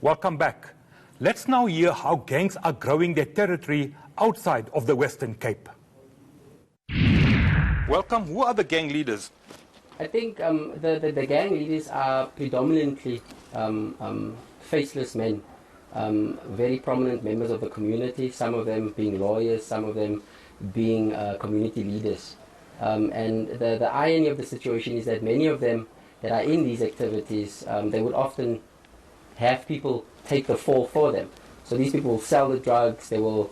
Welcome back. Let's now hear how gangs are growing their territory outside of the Western Cape. Welcome. Who are the gang leaders? I think the gang leaders are predominantly faceless men, very prominent members of the community, some of them being lawyers, some of them being community leaders. And the irony of the situation is that many of them that are in these activities, they would often have people take the fall for them. So these people will sell the drugs, they will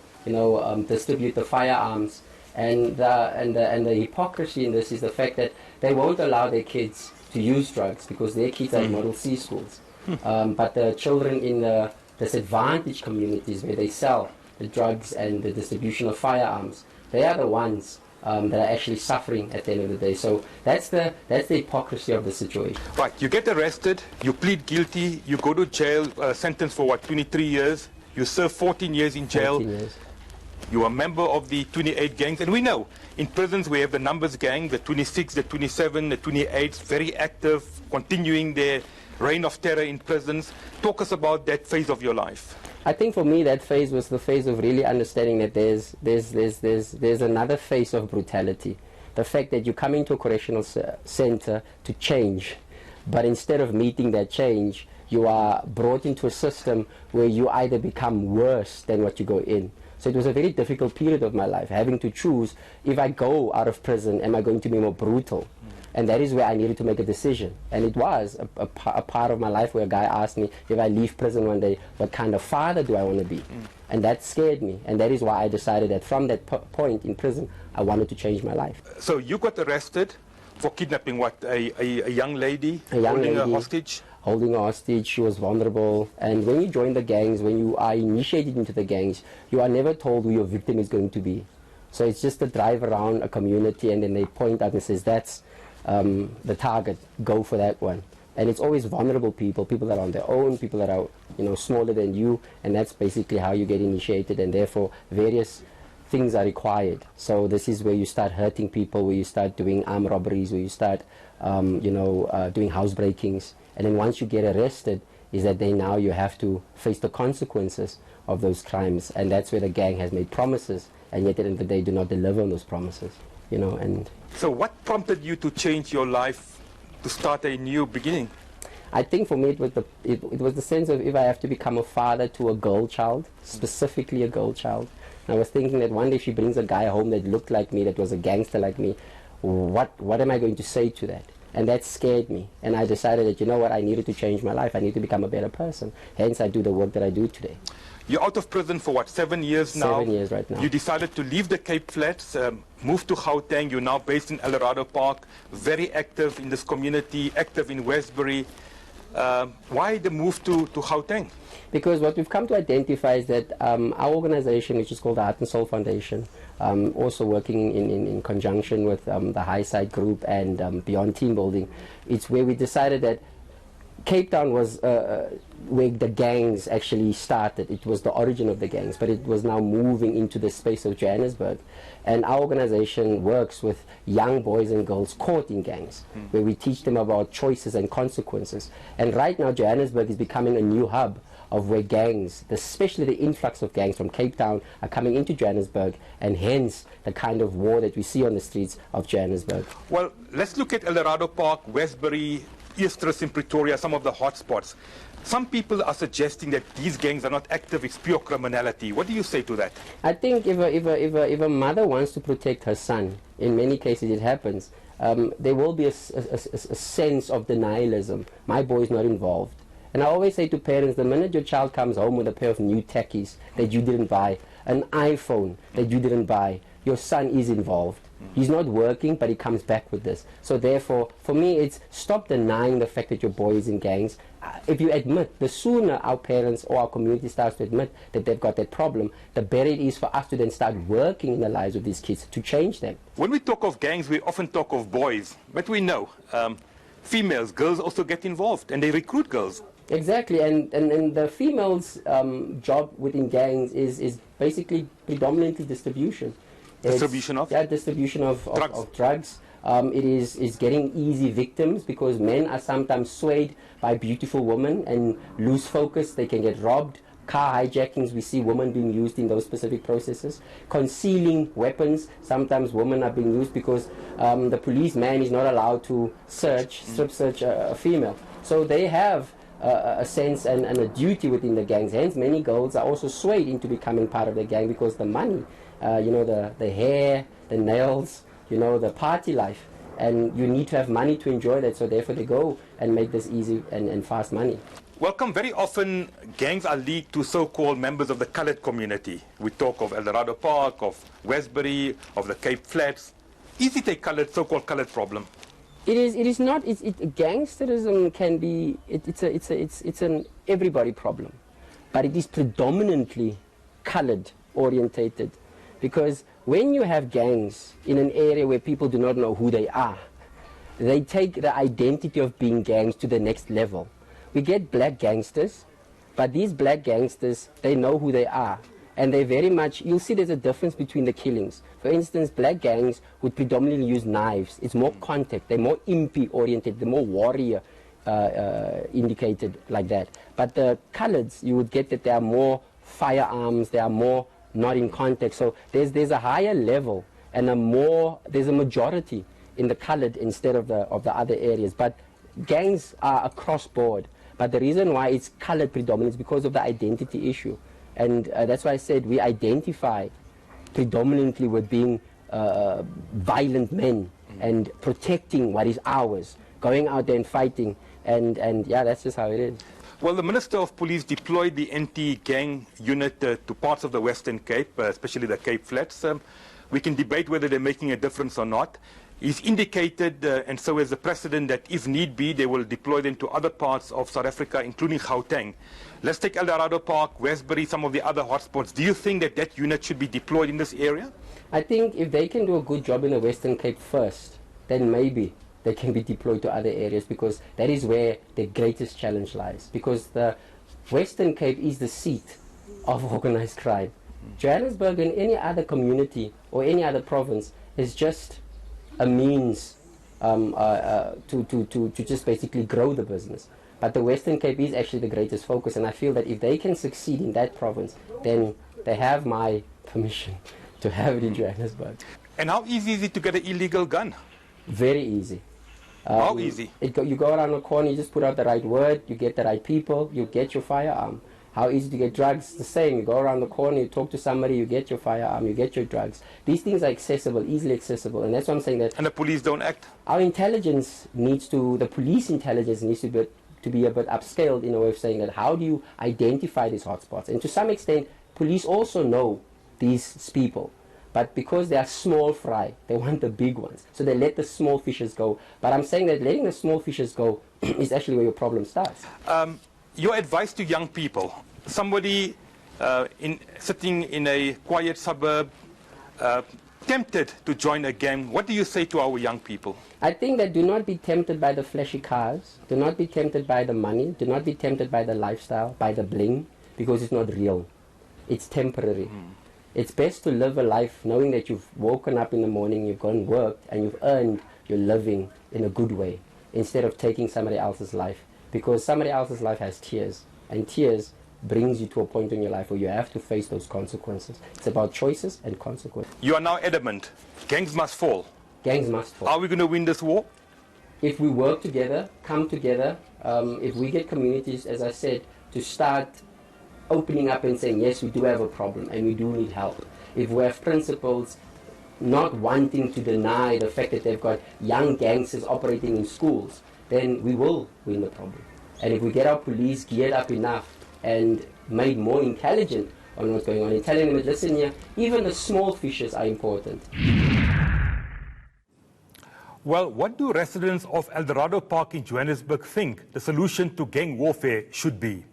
distribute the firearms, and the hypocrisy in this is the fact that they won't allow their kids to use drugs because their kids are in Model C schools. But the children in the disadvantaged communities where they sell the drugs and the distribution of firearms, they are the ones that are actually suffering at the end of the day. So that's the hypocrisy of the situation. Right, you get arrested, you plead guilty, you go to jail, sentenced for what, 23 years? You serve 14 years in jail. 14 years. You are a member of the 28 gangs, and we know in prisons we have the numbers gang, the 26, the 27, the 28, very active, continuing their reign of terror in prisons. Talk us about that phase of your life. I think for me that phase was the phase of really understanding that there's another phase of brutality. The fact that you come into a correctional center to change, but instead of meeting that change, you are brought into a system where you either become worse than what you go in. So it was a very difficult period of my life, having to choose, if I go out of prison, am I going to be more brutal? And that is where I needed to make a decision. And it was a part of my life where a guy asked me, if I leave prison one day, what kind of father do I want to be? And that scared me. And that is why I decided that from that point in prison, I wanted to change my life. So you got arrested for kidnapping what, a young lady? Holding a hostage? Holding a hostage, she was vulnerable. And when you join the gangs, when you are initiated into the gangs, you are never told who your victim is going to be. So it's just a drive around a community and then they point out and says, that's the target, go for that one. And it's always vulnerable people, people that are on their own, people that are smaller than you, and that's basically how you get initiated, and therefore various things are required. So this is where you start hurting people, where you start doing armed robberies, where you start doing housebreakings, and then once you get arrested is that then now you have to face the consequences of those crimes, and that's where the gang has made promises and yet at the end of the day do not deliver on those promises. So what prompted you to change your life, to start a new beginning? I think for me it was the sense of if I have to become a father to a girl child, specifically a girl child. And I was thinking that one day she brings a guy home that looked like me, that was a gangster like me, what am I going to say to that? And that scared me. And I decided that, you know what, I needed to change my life. I need to become a better person. Hence I do the work that I do today. You're out of prison for what, 7 years now? 7 years right now. You decided to leave the Cape Flats, move to Gauteng. You're now based in Eldorado Park, very active in this community, active in Witbooi. Why the move to Gauteng? Because what we've come to identify is that our organization, which is called the Heart and Soul Foundation, also working in conjunction with the High Side Group and Beyond Team Building, it's where we decided that Cape Town was where the gangs actually started. It was the origin of the gangs, but it was now moving into the space of Johannesburg. And our organization works with young boys and girls caught in gangs, where we teach them about choices and consequences. And right now, Johannesburg is becoming a new hub of where gangs, especially the influx of gangs from Cape Town, are coming into Johannesburg, and hence the kind of war that we see on the streets of Johannesburg. Well, let's look at Eldorado Park, Witbooi, Eastrus in Pretoria, some of the hotspots. Some people are suggesting that these gangs are not active, it's pure criminality. What do you say to that? I think if a mother wants to protect her son, in many cases it happens, there will be a sense of denialism. My boy is not involved. And I always say to parents, the minute your child comes home with a pair of new tackies that you didn't buy, an iPhone that you didn't buy, your son is involved. He's not working, but he comes back with this. So therefore, for me, it's stop denying the fact that your boy is in gangs. If you admit, the sooner our parents or our community starts to admit that they've got that problem, the better it is for us to then start working in the lives of these kids to change them. When we talk of gangs, we often talk of boys, but we know females, girls also get involved, and they recruit girls. Exactly, and the females' job within gangs is basically predominantly distribution. Distribution of? Yeah, distribution of drugs. It is getting easy victims because men are sometimes swayed by beautiful women and lose focus. They can get robbed. Car hijackings, we see women being used in those specific processes. Concealing weapons, sometimes women are being used because the policeman is not allowed to strip search a female. So they have a sense and a duty within the gangs. Hence, many girls are also swayed into becoming part of the gang because the money, the hair, the nails, the party life. And you need to have money to enjoy that, so therefore they go and make this easy and fast money. Welcome. Very often, gangs are linked to so-called members of the coloured community. We talk of Eldorado Park, of Witbooi, of the Cape Flats. Is it a so-called coloured problem? It is not. Gangsterism can be. It's an everybody problem, but it is predominantly coloured orientated, because when you have gangs in an area where people do not know who they are, they take the identity of being gangs to the next level. We get black gangsters, but these black gangsters, they know who they are. And they very much, you'll see there's a difference between the killings. For instance, black gangs would predominantly use knives. It's more contact. They're more impy oriented. They're more warrior indicated like that. But the coloreds, you would get that they are more firearms. They are more not in contact. So there's a higher level and there's a majority in the colored instead of the other areas. But gangs are across board. But the reason why it's colored predominantly is because of the identity issue. And that's why I said we identify predominantly with being violent men and protecting what is ours, going out there and fighting. And yeah, that's just how it is. Well, the Minister of Police deployed the anti-gang unit to parts of the Western Cape, especially the Cape Flats. We can debate whether they're making a difference or not. He's indicated, and so has the President, that if need be, they will deploy them to other parts of South Africa, including Gauteng. Let's take Eldorado Park, Witbooi, some of the other hotspots. Do you think that that unit should be deployed in this area? I think if they can do a good job in the Western Cape first, then maybe they can be deployed to other areas, because that is where the greatest challenge lies. Because the Western Cape is the seat of organized crime. Johannesburg and any other community or any other province is just a means to just basically grow the business. But the Western Cape is actually the greatest focus, and I feel that if they can succeed in that province, then they have my permission to have it in Johannesburg. And how easy is it to get an illegal gun? Very easy. How easy? You go around the corner, you just put out the right word, you get the right people, you get your firearm. How easy to get drugs? The same. You go around the corner, you talk to somebody, you get your firearm, you get your drugs. These things are accessible, easily accessible, and that's why I'm saying that. And the police don't act? Our intelligence needs to, the police intelligence needs to be a bit upscaled in a way of saying that how do you identify these hotspots? And to some extent, police also know these people. But because they are small fry, they want the big ones. So they let the small fishes go. But I'm saying that letting the small fishes go is actually where your problem starts. Your advice to young people, somebody sitting in a quiet suburb, tempted to join a gang, what do you say to our young people? I think that do not be tempted by the flashy cars, do not be tempted by the money, do not be tempted by the lifestyle, by the bling, because it's not real. It's temporary. It's best to live a life knowing that you've woken up in the morning, you've gone and worked, and you've earned your living in a good way, instead of taking somebody else's life. Because somebody else's life has tears, and tears brings you to a point in your life where you have to face those consequences. It's about choices and consequences. You are now adamant, gangs must fall. Gangs must fall. Are we going to win this war? If we work together, come together, if we get communities, as I said, to start opening up and saying, yes, we do have a problem and we do need help. If we have principals not wanting to deny the fact that they've got young gangsters operating in schools, then we will win the problem. And if we get our police geared up enough and made more intelligent on what's going on, and telling them, listen here, even the small fishes are important. Well, what do residents of Eldorado Park in Johannesburg think the solution to gang warfare should be?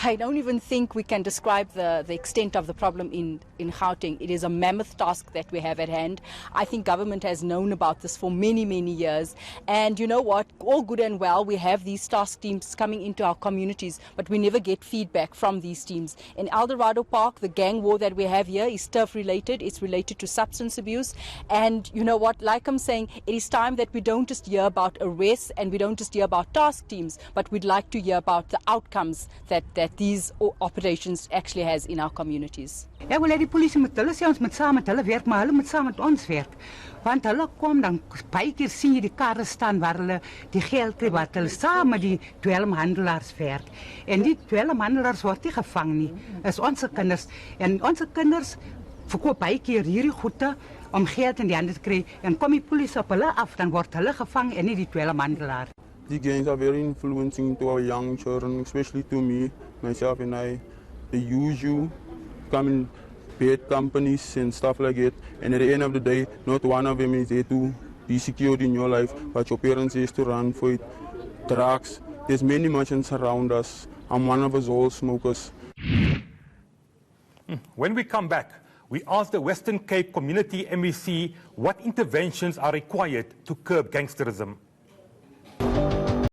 I don't even think we can describe the extent of the problem in in Gauteng. It is a mammoth task that we have at hand. I think government has known about this for many, many years. And you know what? All good and well, we have these task teams coming into our communities, but we never get feedback from these teams. In Eldorado Park, the gang war that we have here is turf related. It's related to substance abuse. And you know what? Like I'm saying, it is time that we don't just hear about arrests and we don't just hear about task teams, but we'd like to hear about the outcomes that these operations actually has in our communities. Ek wil hê die polisie moet hulle sê ons moet saam met hulle werk, maar hulle moet saam met ons werk. Want hulle kom dan baie keer sien jy die karre staan waar hulle die geld kry wat hulle saam met die dwelmhandelaars werk. En die dwelmhandelaars word nie gevang nie. Is onze kinders en onze kinders verkoop baie keer hierdie goede om geld in die hande te kry en kom die polisie op hulle af dan word hulle gevang en nie die dwelmhandelaar. The gangs are very influencing to our young children, especially to me, myself and I. They use you, come in bad companies and stuff like that. And at the end of the day, not one of them is there to be secured in your life, but your parents is to run for it. Drugs, there's many merchants around us. I'm one of us all smokers. When we come back, we ask the Western Cape Community MEC what interventions are required to curb gangsterism.